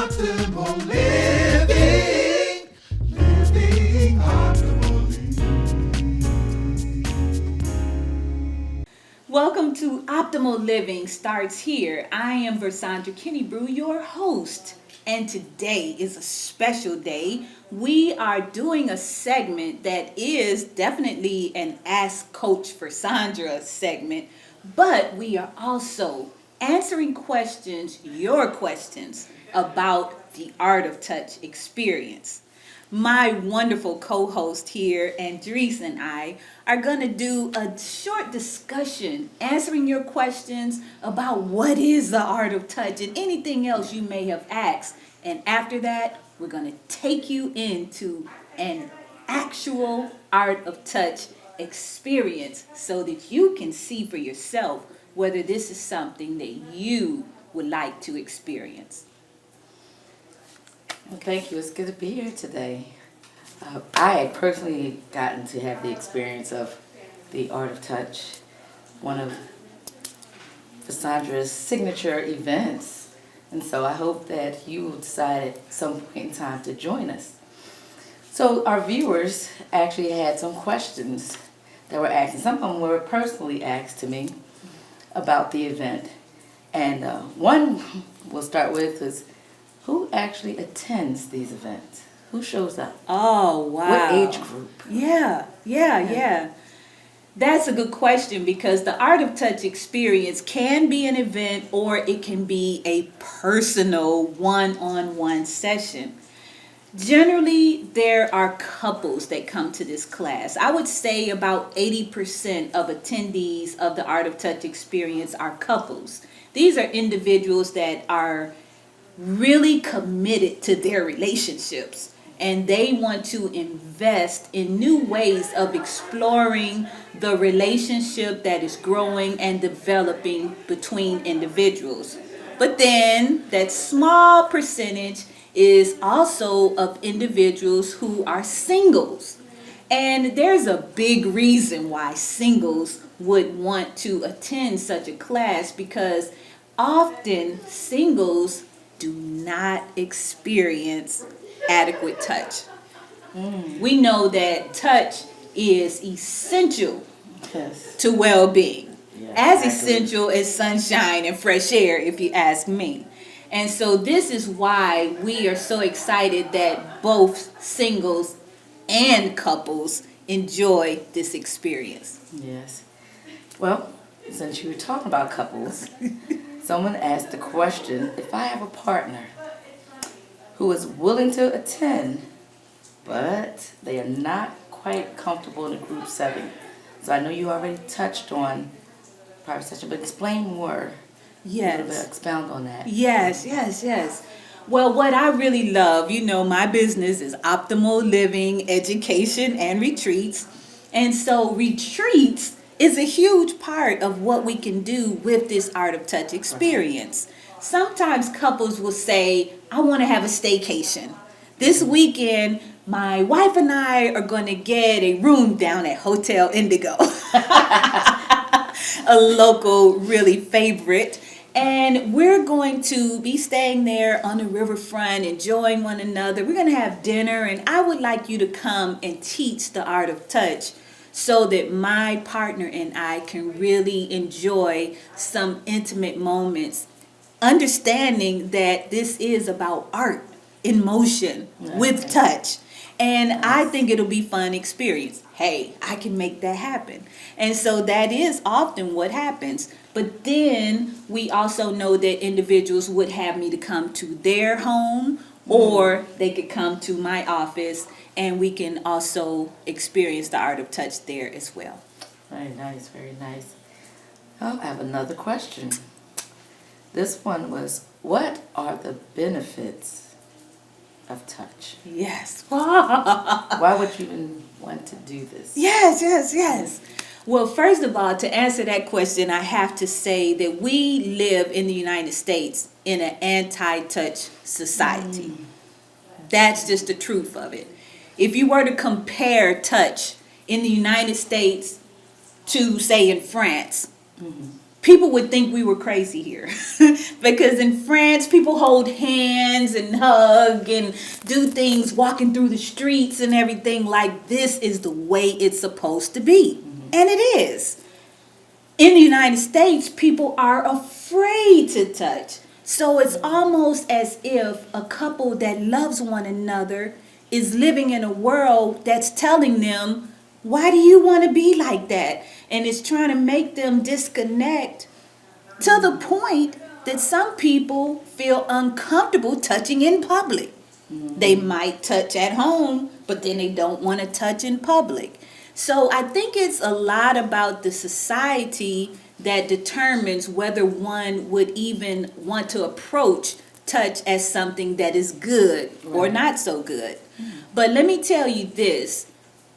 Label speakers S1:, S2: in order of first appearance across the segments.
S1: optimal living, living optimally.
S2: Welcome to Optimal Living Starts Here. I am Versandra Brew, your host, and today is a special day. We are doing a segment that is definitely an Ask Coach Versandra segment, but we are also answering questions, your questions, about the Art of Touch experience. My wonderful co-host here, Andres, and I are going to do a short discussion answering your questions about what is the art of touch and anything else you may have asked. And after that, we're going to take you into an actual art of touch experience so that you can see for yourself whether this is something that you would like to experience.
S3: Well, thank you. It's good to be here today. I had personally gotten to have the experience of the Art of Touch, one of Versandra's signature events. And so I hope that you will decide at some point in time to join us. So our viewers actually had some questions that were asked, and some of them were personally asked to me about the event. And one we'll start with is, who actually attends these events? Who shows up?
S2: Oh, wow.
S3: What age group?
S2: Yeah. That's a good question because the Art of Touch experience can be an event or it can be a personal one-on-one session. Generally, there are couples that come to this class. I would say about 80% of attendees of the Art of Touch experience are couples. These are individuals that are really committed to their relationships and they want to invest in new ways of exploring the relationship that is growing and developing between individuals. But then that small percentage is also of individuals who are singles. And there's a big reason why singles would want to attend such a class because often singles do not experience adequate touch. We know that touch is essential
S3: Yes.
S2: to well-being,
S3: Yeah,
S2: as
S3: exactly.
S2: essential as sunshine and fresh air, if you ask me. And so this is why we are so excited that both singles and couples enjoy this experience.
S3: Yes. Well, since you were talking about couples, someone asked the question, if I have a partner who is willing to attend, but they are not quite comfortable in a group setting. So I know you already touched on private session, but explain more. A little bit, expound on that.
S2: Yes. Well, what I really love, my business is optimal living, education, and retreats. And so retreats is a huge part of what we can do with this Art of Touch experience. Sometimes couples will say, I want to have a staycation. This weekend, my wife and I are going to get a room down at Hotel Indigo, a local really favorite. And we're going to be staying there on the riverfront, enjoying one another. We're going to have dinner, and I would like you to come and teach the Art of Touch so that my partner and I can really enjoy some intimate moments, understanding that this is about art in motion with touch. And I think it'll be fun experience. Hey, I can make that happen. And so that is often what happens. But then we also know that individuals would have me to come to their home or they could come to my office and we can also experience the Art of Touch there as well.
S3: Very nice, very nice. I have another question. This one was, what are the benefits of touch?
S2: Yes.
S3: Why would you even want to do this?
S2: Yes. Well, first of all, to answer that question, I have to say that we live in the United States in an anti-touch society. That's just the truth of it. If you were to compare touch in the United States to, say, in France, people would think we were crazy here. Because in France, people hold hands and hug and do things walking through the streets and everything like this is the way it's supposed to be. And it is. In the United States, people are afraid to touch. So it's almost as if a couple that loves one another is living in a world that's telling them, why do you want to be like that? And it's trying to make them disconnect to the point that some people feel uncomfortable touching in public. They might touch at home, but then they don't want to touch in public. So I think it's a lot about the society that determines whether one would even want to approach touch as something that is good or not so good. But let me tell you this.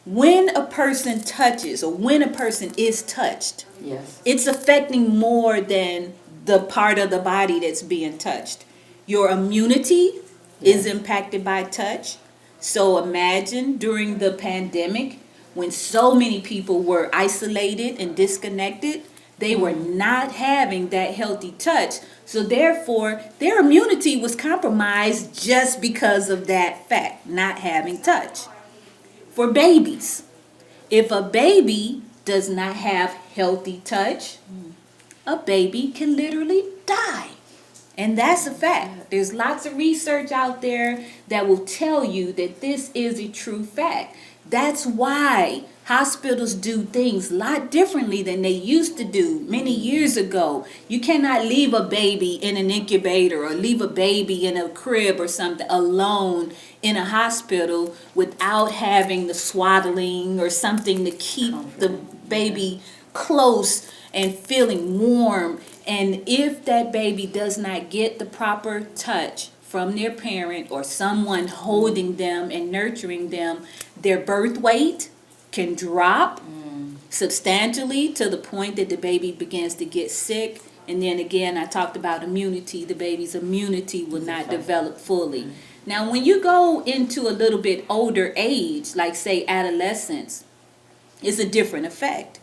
S2: When a person touches or when a person is touched,
S3: Yes.
S2: it's affecting more than the part of the body that's being touched. Your immunity is impacted by touch. So imagine during the pandemic when so many people were isolated and disconnected, they were not having that healthy touch. So therefore, their immunity was compromised just because of that fact, not having touch. For babies, if a baby does not have healthy touch, a baby can literally die. And that's a fact. There's lots of research out there that will tell you that this is a true fact. That's why hospitals do things a lot differently than they used to do many years ago. You cannot leave a baby in an incubator or leave a baby in a crib or something alone in a hospital without having the swaddling or something to keep the baby close and feeling warm. And if that baby does not get the proper touch from their parent or someone holding them and nurturing them, their birth weight can drop substantially to the point that the baby begins to get sick. And then again, I talked about immunity. The baby's immunity will not develop fully. Now, when you go into a little bit older age, like say adolescence, it's a different effect.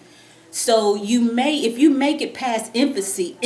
S2: So if you make it past infancy,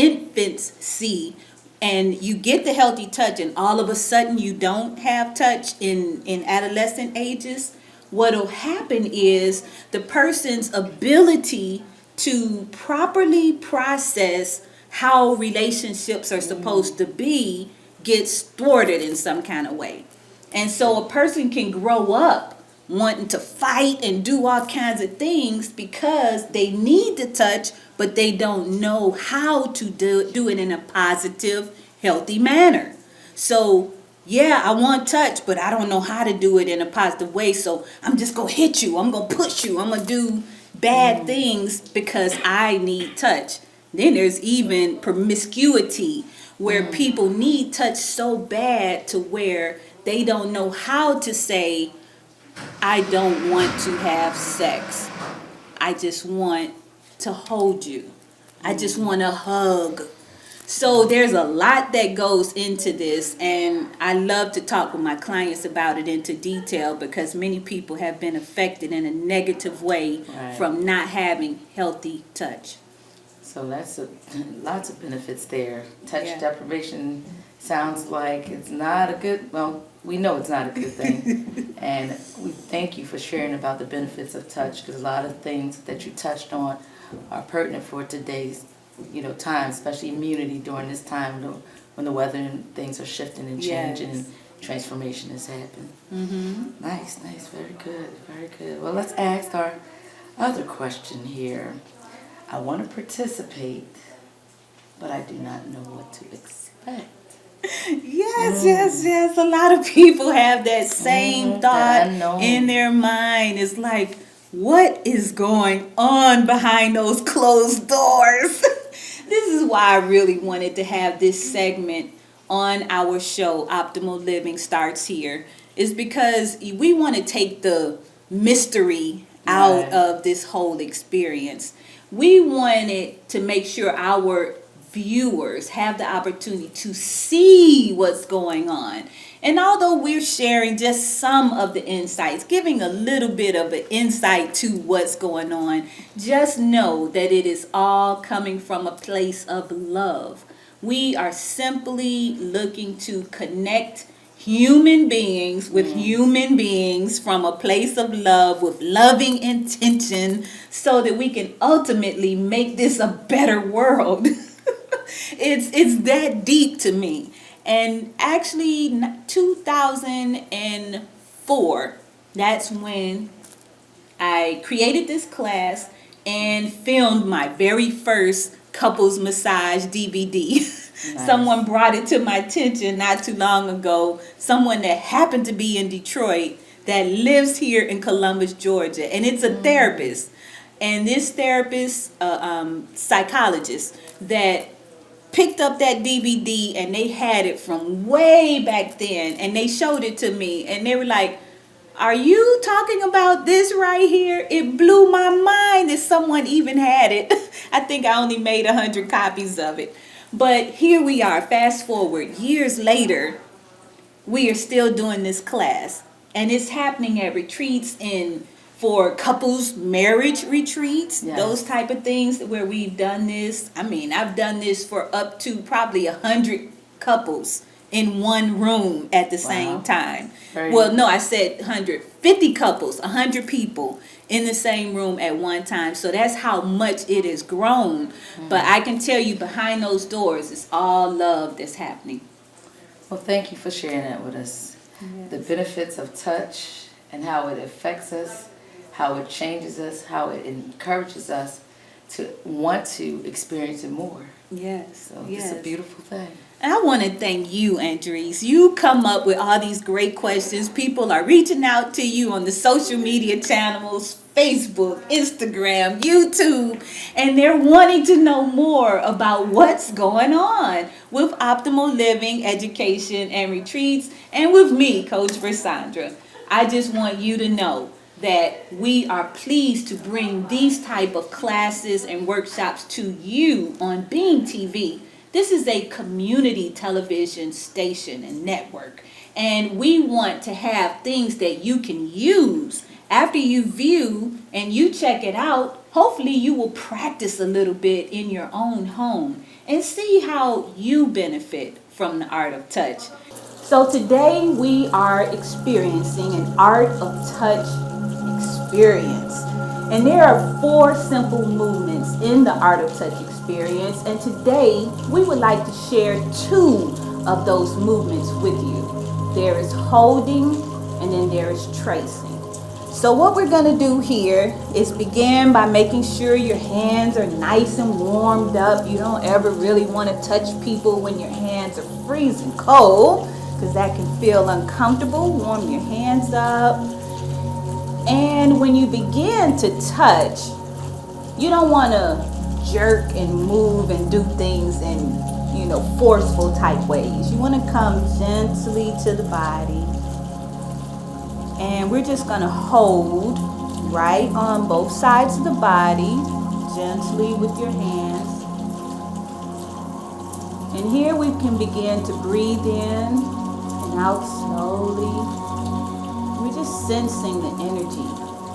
S2: and you get the healthy touch and all of a sudden you don't have touch in adolescent ages, what'll happen is the person's ability to properly process how relationships are supposed to be gets thwarted in some kind of way. And so a person can grow up wanting to fight and do all kinds of things because they need to touch, but they don't know how to do it in a positive, healthy manner. So, yeah, I want touch, but I don't know how to do it in a positive way. So I'm just going to hit you. I'm going to push you. I'm going to do bad things because I need touch. Then there's even promiscuity where people need touch so bad to where they don't know how to say, I don't want to have sex. I just want to hold you. I just want a hug. So there's a lot that goes into this, and I love to talk with my clients about it into detail because many people have been affected in a negative way from not having healthy touch.
S3: So that's lots of benefits there. Touch deprivation sounds like it's not a good, well, we know it's not a good thing. And we thank you for sharing about the benefits of touch because a lot of things that you touched on are pertinent for today's time, especially immunity during this time when the weather and things are shifting and changing and transformation has happened. Nice, very good. Well, let's ask our other question here. I want to participate, but I do not know what to expect.
S2: Yes. A lot of people have that same thought in their mind. It's like, what is going on behind those closed doors? This is why I really wanted to have this segment on our show, Optimal Living Starts Here, is because we want to take the mystery out of this whole experience. We wanted to make sure our viewers have the opportunity to see what's going on. And although we're sharing just some of the insights, giving a little bit of an insight to what's going on, just know that it is all coming from a place of love. We are simply looking to connect human beings with human beings from a place of love with loving intention so that we can ultimately make this a better world. It's that deep to me. And actually 2004, that's when I created this class and filmed my very first couples massage DVD.
S3: Nice.
S2: Someone brought it to my attention not too long ago. Someone that happened to be in Detroit that lives here in Columbus, Georgia. And it's a therapist. And this therapist, psychologist, that picked up that DVD and they had it from way back then. And they showed it to me. And they were like, are you talking about this right here? It blew my mind that someone even had it. I think I only made 100 copies of it. But here we are, fast forward, years later, we are still doing this class. And it's happening at retreats for couples marriage retreats,
S3: Yes.
S2: those type of things where we've done this. I mean, I've done this for up to probably 100 couples in one room at the same time. Well, no, I said 150 couples, 100 people in the same room at one time. So that's how much it has grown. But I can tell you behind those doors, it's all love that's happening.
S3: Well, thank you for sharing that with us.
S2: Yes.
S3: The benefits of touch and how it affects us, how it changes us, how it encourages us to want to experience it more.
S2: Yes.
S3: So
S2: yes.
S3: it's a beautiful thing.
S2: And I want to thank you, Andres. You come up with all these great questions. People are reaching out to you on the social media channels, Facebook, Instagram, YouTube, and they're wanting to know more about what's going on with Optimal Living, Education, and Retreats, and with me, Coach Versandra. I just want you to know that we are pleased to bring these type of classes and workshops to you on Being TV. This is a community television station and network, and we want to have things that you can use after you view and you check it out. Hopefully you will practice a little bit in your own home and see how you benefit from the art of touch. So today we are experiencing an art of touch experience. And there are 4 simple movements in the Art of Touch experience. And today we would like to share 2 of those movements with you. There is holding and then there is tracing. So what we're going to do here is begin by making sure your hands are nice and warmed up. You don't ever really want to touch people when your hands are freezing cold, because that can feel uncomfortable. Warm your hands up. And when you begin to touch, you don't want to jerk and move and do things in, forceful type ways. You want to come gently to the body. And we're just going to hold right on both sides of the body, gently with your hands. And here we can begin to breathe in and out slowly. We're just sensing the energy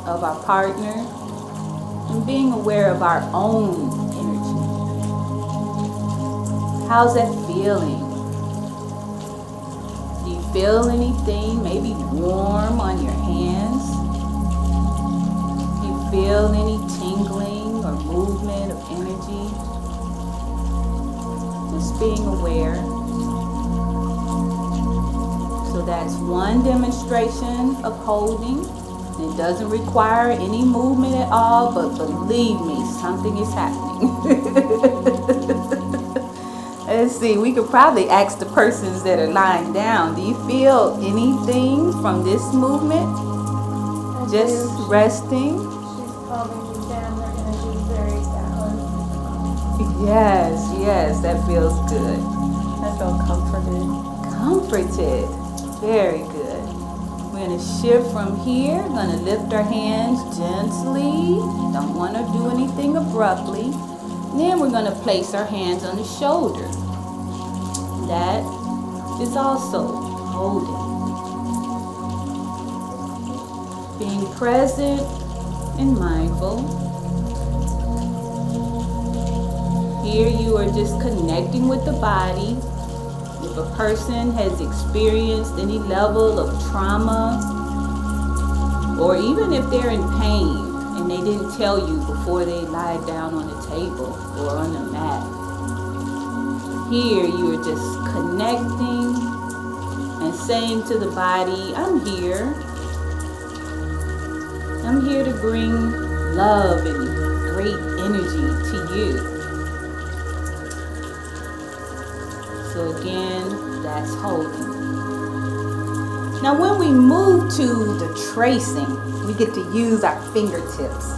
S2: of our partner and being aware of our own energy. How's that feeling? Do you feel anything maybe warm on your hands? Do you feel any tingling or movement of energy? Just being aware. So that's one demonstration of holding. It doesn't require any movement at all, but believe me, something is happening. Let's see, we could probably ask the persons that are lying down, do you feel anything from this movement? Just resting?
S4: She's calming me down. We're going to do very balanced.
S2: Yes, that feels good.
S4: I feel comforted.
S2: Comforted. Very good. We're going to shift from here. Going to lift our hands gently. Don't want to do anything abruptly. Then we're going to place our hands on the shoulder. That is also holding. Being present and mindful. Here you are just connecting with the body. If a person has experienced any level of trauma, or even if they're in pain and they didn't tell you before they lie down on the table or on the mat, here you are just connecting and saying to the body, I'm here. I'm here to bring love and great energy to you. So again, that's holding. Now when we move to the tracing, we get to use our fingertips.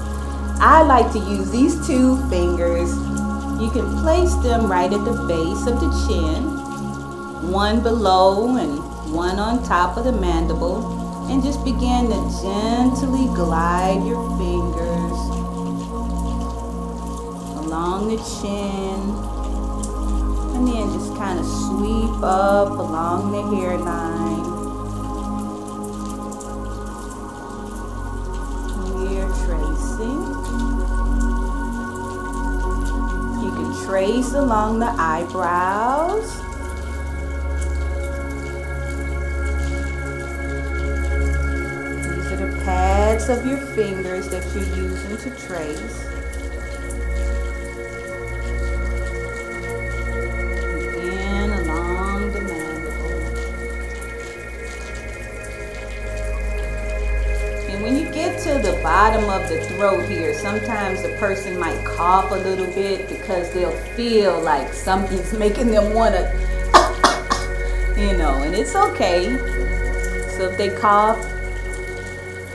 S2: I like to use these 2 fingers. You can place them right at the base of the chin, one below and one on top of the mandible, and just begin to gently glide your fingers along the chin, and then just kind of sweep up along the hairline. We're tracing. You can trace along the eyebrows. These are the pads of your fingers that you're using to trace. Again, along the mandible. And when you get to the bottom of the throat here, sometimes the person might cough a little bit because they'll feel like something's making them want to, and it's okay. So if they cough,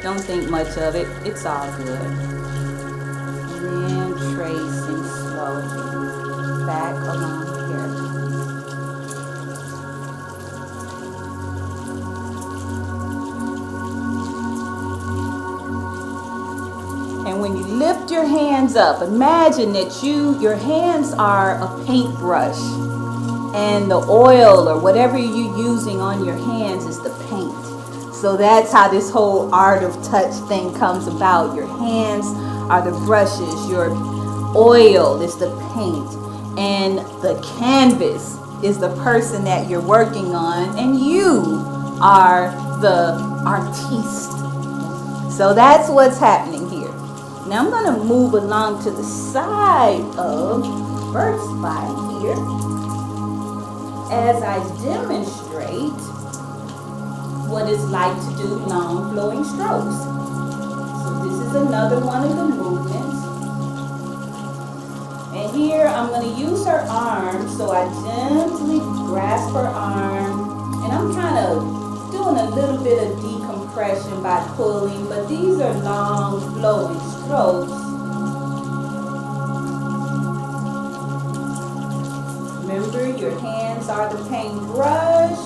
S2: don't think much of it. It's all good. And then tracing slowly back along here. And when you lift your hands up, imagine that your hands are a paintbrush, and the oil or whatever you're using on your hands is the paint. So that's how this whole art of touch thing comes about. Your hands are the brushes, your oil is the paint, and the canvas is the person that you're working on, and you are the artiste. So that's what's happening here. Now I'm going to move along to the side of first body here as I demonstrate what it's like to do long flowing strokes. So this is another one of the movements. And here I'm going to use her arm, so I gently grasp her arm, and I'm kind of doing a little bit of decompression by pulling, but these are long flowing strokes. Remember, your hands are the paintbrush.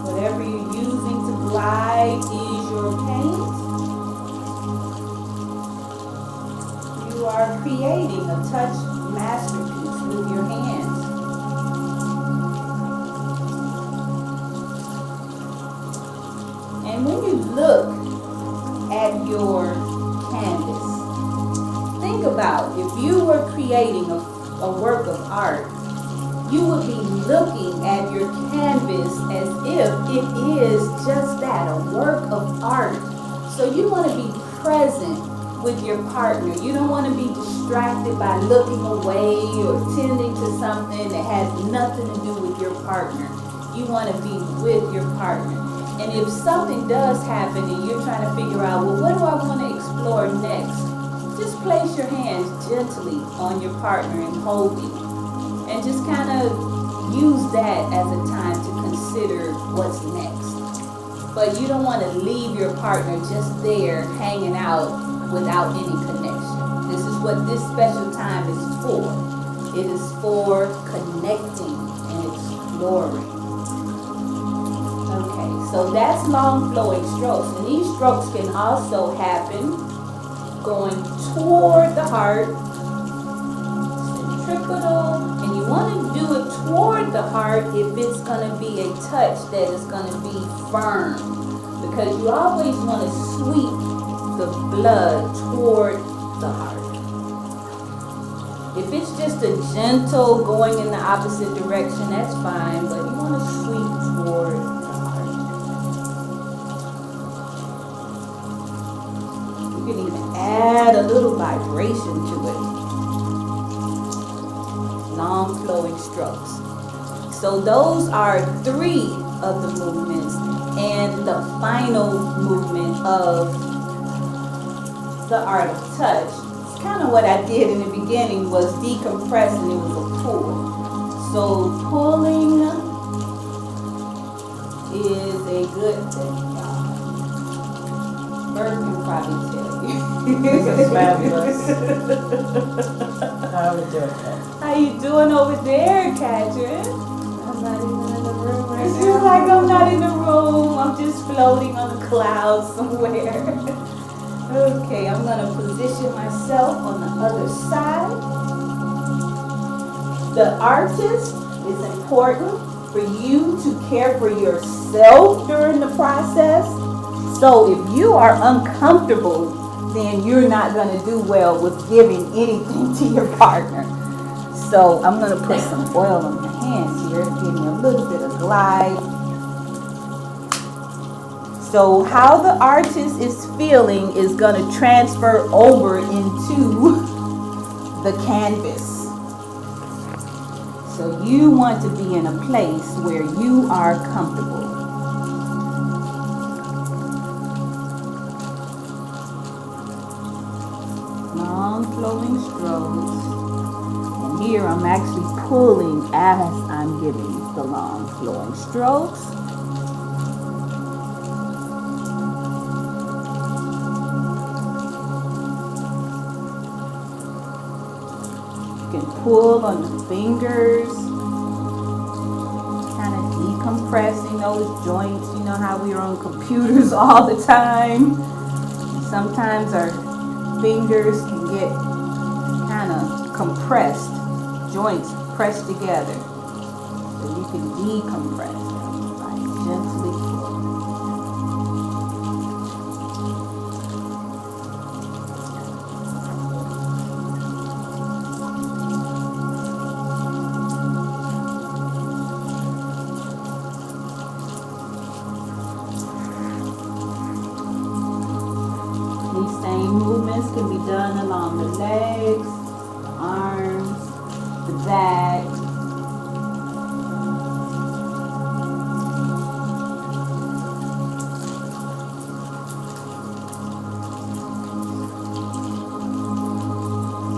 S2: Whatever you're using to glide is your paint. You are creating a touch masterpiece with your hands. And when you look at your canvas, think about if you were creating a work of art, you would be looking at your canvas as if it is just that, a work of art. So you want to be present with your partner. You don't want to be distracted by looking away or tending to something that has nothing to do with your partner. You want to be with your partner. And if something does happen and you're trying to figure out, well, what do I want to explore next? Just place your hands gently on your partner and hold it. And just kind of use that as a time to consider what's next. But you don't want to leave your partner just there hanging out without any connection. This is what this special time is for. It is for connecting and exploring. Okay, so that's long flowing strokes. And these strokes can also happen going toward the heart, centripetal, and you want to do it toward the heart if it's going to be a touch that is going to be firm, because you always want to sweep the blood toward the heart. If it's just a gentle going in the opposite direction, that's fine, but you want to sweep toward the heart. You can even add a little vibration to it. Long flowing strokes. So those are 3 of the movements, and the final movement of the art of touch. It's kind of what I did in the beginning was decompress, and it was a pull. So pulling is a good thing, y'all. Bert can probably tell you.
S5: This is fabulous. How we doing that?
S2: How you doing over there, Katrin?
S5: I'm not even in the room right
S2: It's
S5: now.
S2: just like I'm not in the room. I'm just floating on a cloud somewhere. Okay, I'm going to position myself on the other side. The artist, is important for you to care for yourself during the process. So if you are uncomfortable, then you're not going to do well with giving anything to your partner. So I'm going to put some oil on your hands here, give me a little bit of glide. So how the artist is feeling is going to transfer over into the canvas. So you want to be in a place where you are comfortable. Long flowing strokes. And here I'm actually pulling as I'm giving the long flowing strokes. Pull on the fingers, kind of decompressing those joints. You know how we are on computers all the time. Sometimes our fingers can get kind of compressed, joints pressed together. So you can decompress them by gently pulling. Movements can be done along the legs, the arms, the back.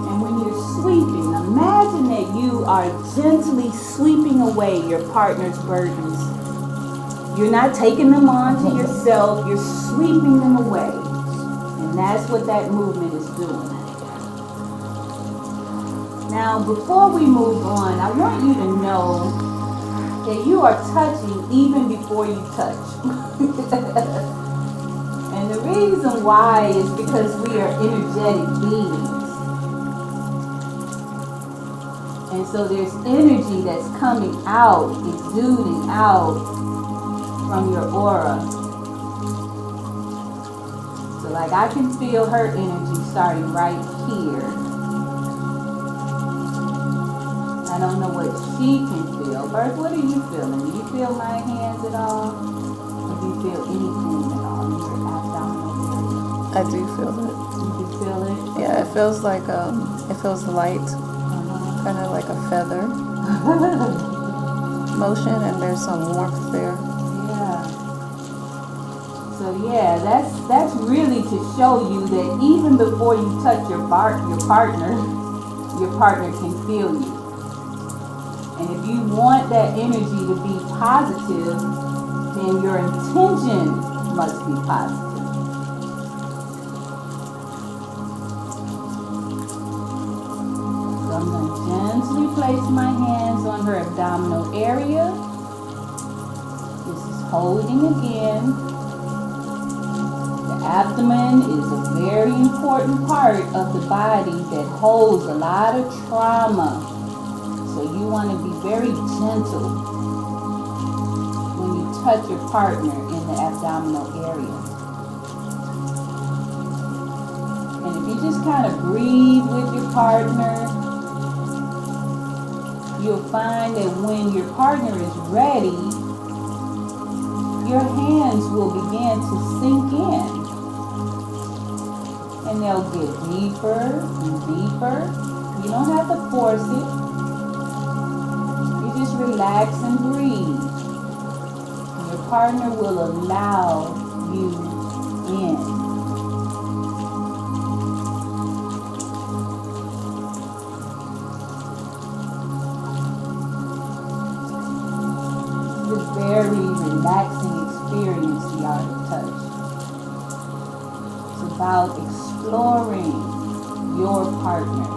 S2: And when you're sweeping, imagine that you are gently sweeping away your partner's burdens. You're not taking them on to yourself, you're sweeping them away. And that's what that movement is doing. Now, before we move on, I want you to know that you are touching even before you touch. And the reason why is because we are energetic beings. And so there's energy that's coming out, exuding out from your aura. So like I can feel her energy starting right here. I don't know what she can feel. Bert, what are you feeling? Do you feel my hands at all? Or do you feel anything at all in your abdominal area?
S5: I do feel it.
S2: You can feel it?
S5: Yeah, it feels like it feels light, kind of like a feather motion, and there's some warmth there.
S2: Yeah. So yeah, that's really to show you that even before you touch your partner can feel you. And if you want that energy to be positive, then your intention must be positive. So I'm going to gently place my hands on her abdominal area. This is holding again. The abdomen is a very important part of the body that holds a lot of trauma. So you want to be very gentle when you touch your partner in the abdominal area. And if you just kind of breathe with your partner, you'll find that when your partner is ready, your hands will begin to sink in. And they'll get deeper and deeper. You don't have to force it. You just relax and breathe. And your partner will allow you in. It's a very relaxing experience, the art of touch. It's about exploring your partner.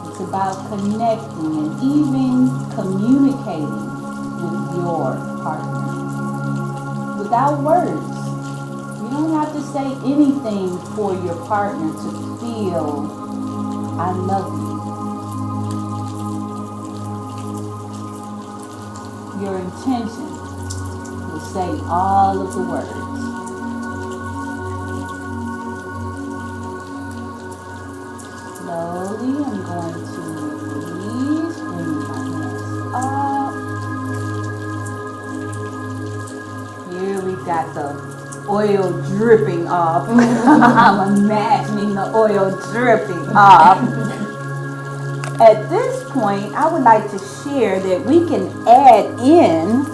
S2: It's about connecting and even communicating with your partner without words. You don't have to say anything for your partner to feel, I love you. Your intention will say all of the words. Slowly, I'm going to release, bring my hands up. Here we've got the oil dripping off. I'm imagining the oil dripping off. At this point, I would like to share that we can add in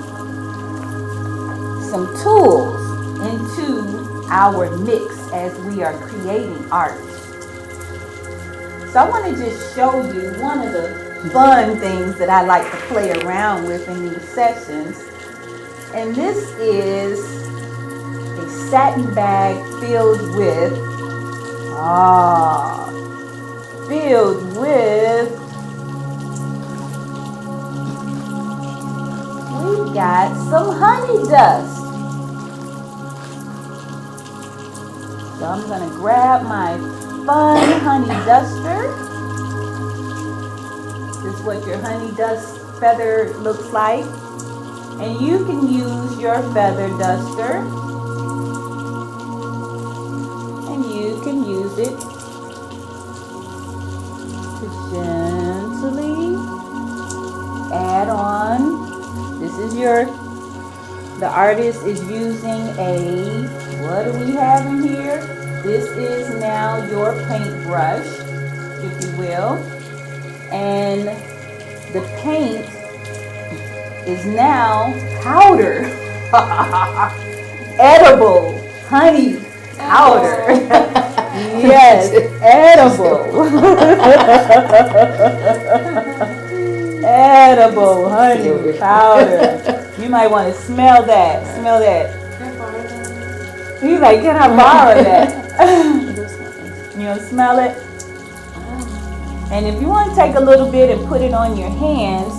S2: some tools into our mix as we are creating art. So I want to just show you one of the fun things that I like to play around with in these sessions. And this is a satin bag filled with we've got some honey dust. So I'm going to grab my fun honey duster. This is what your honey dust feather looks like. And you can use your feather duster. And you can use it to gently add on. This is the artist is using what do we have in here? This is now your paintbrush, if you will. And the paint is now powder. Edible honey powder. Yes, edible. Edible honey powder. You might want to smell that. Smell that. He's like, can I borrow that? You want to smell it? And if you want to take a little bit and put it on your hands,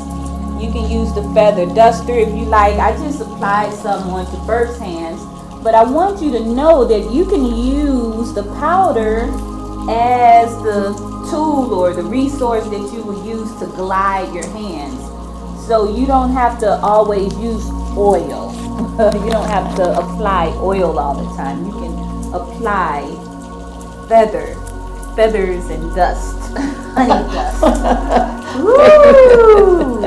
S2: you can use the feather duster if you like. I just applied some onto Bert's hands. But I want you to know that you can use the powder as the tool or the resource that you will use to glide your hands. So you don't have to always use oil. You don't have to apply oil all the time. You can apply feathers and dust. Honey dust. Woo!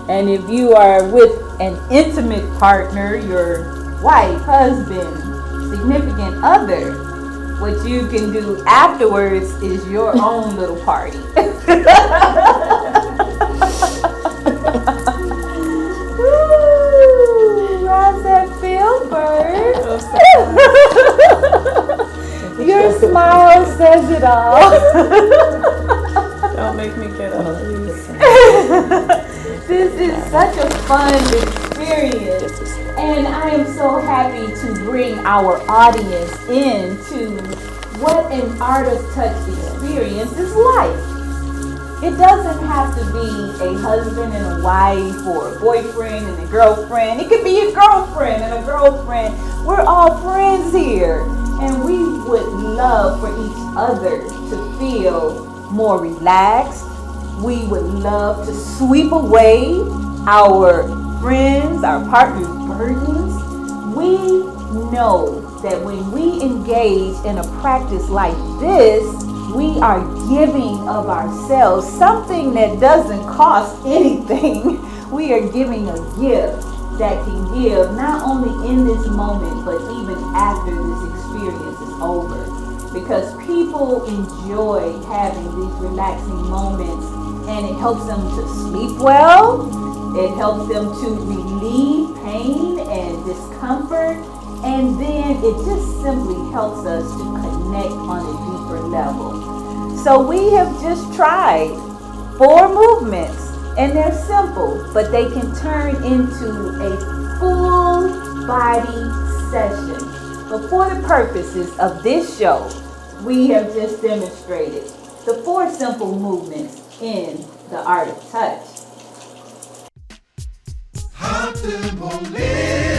S2: And if you are with an intimate partner, your wife, husband, significant other, what you can do afterwards is your own little party. Woo! How's that feel, Bert? Your smile says it all.
S5: Don't make me get up, please.
S2: This is such a fun experience, and I am so happy to bring our audience into what an art of touch experience is like. It doesn't have to be a husband and a wife or a boyfriend and a girlfriend. It could be a girlfriend and a girlfriend. We're all friends here. And we would love for each other to feel more relaxed. We would love to sweep away our friends, our partners' burdens. We know that when we engage in a practice like this, we are giving of ourselves, something that doesn't cost anything. We are giving a gift that can give not only in this moment, but even after this experience is over. Because people enjoy having these relaxing moments, and it helps them to sleep well. It helps them to relieve pain and discomfort. And then it just simply helps us to connect on a deeper level. So we have just tried 4 movements, and they're simple, but they can turn into a full body session. But for the purposes of this show, we have just demonstrated the 4 simple movements in the art of touch.
S1: Optimal living.